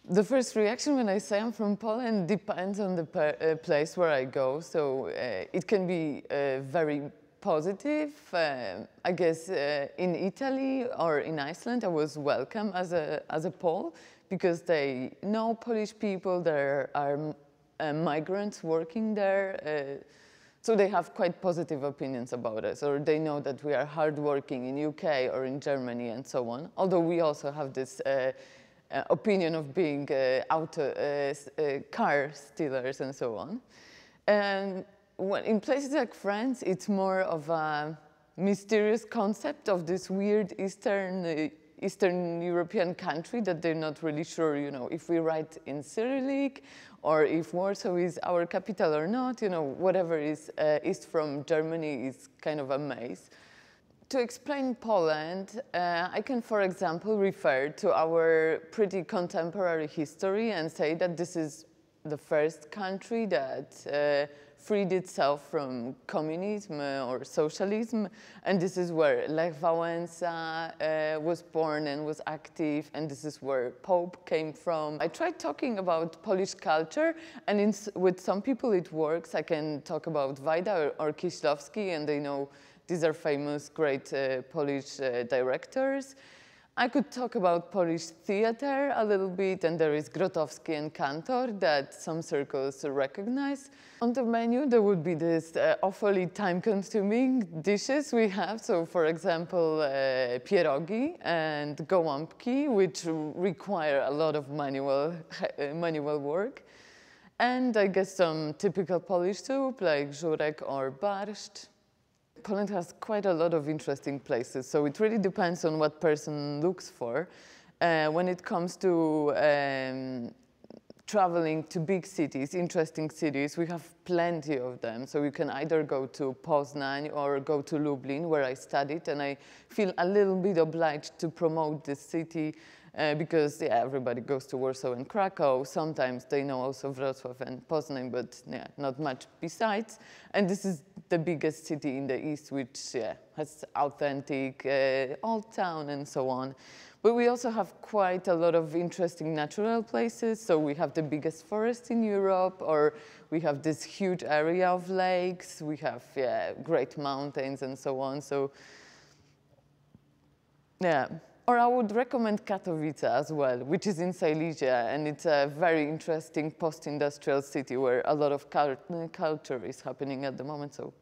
The first reaction when I say I'm from Poland depends on the place where I go. So it can be very positive. I guess in Italy or in Iceland I was welcome as a Pole because they know Polish people, there are migrants working there. So they have quite positive opinions about us, or they know that we are hardworking in UK or in Germany and so on. Although we also have this opinion of being car stealers and so on. And in places like France, it's more of a mysterious concept of this weird Eastern European country that they're not really sure, if we write in Cyrillic or if Warsaw is our capital or not, whatever is east from Germany is kind of a maze. To explain Poland, I can, for example, refer to our pretty contemporary history and say that this is the first country that freed itself from communism or socialism, and this is where Lech Wałęsa was born and was active, and this is where Pope came from. I tried talking about Polish culture, and with some people it works. I can talk about Wajda or Kieślowski, and they know these are famous, great Polish directors. I could talk about Polish theater a little bit, and there is Grotowski and Kantor that some circles recognize. On the menu, there would be this awfully time-consuming dishes we have. So, for example, pierogi and gołąbki, which require a lot of manual work. And I guess some typical Polish soup, like żurek or barszcz. Poland has quite a lot of interesting places, so it really depends on what person looks for. When it comes to traveling to big cities, interesting cities, we have plenty of them. So you can either go to Poznań or go to Lublin, where I studied, and I feel a little bit obliged to promote this city because everybody goes to Warsaw and Krakow. Sometimes they know also Wrocław and Poznań, but not much besides. And this is the biggest city in the east, which has authentic old town and so on. But we also have quite a lot of interesting natural places. So we have the biggest forest in Europe, or we have this huge area of lakes. We have great mountains and so on. So or I would recommend Katowice as well, which is in Silesia, and it's a very interesting post-industrial city where a lot of culture is happening at the moment. So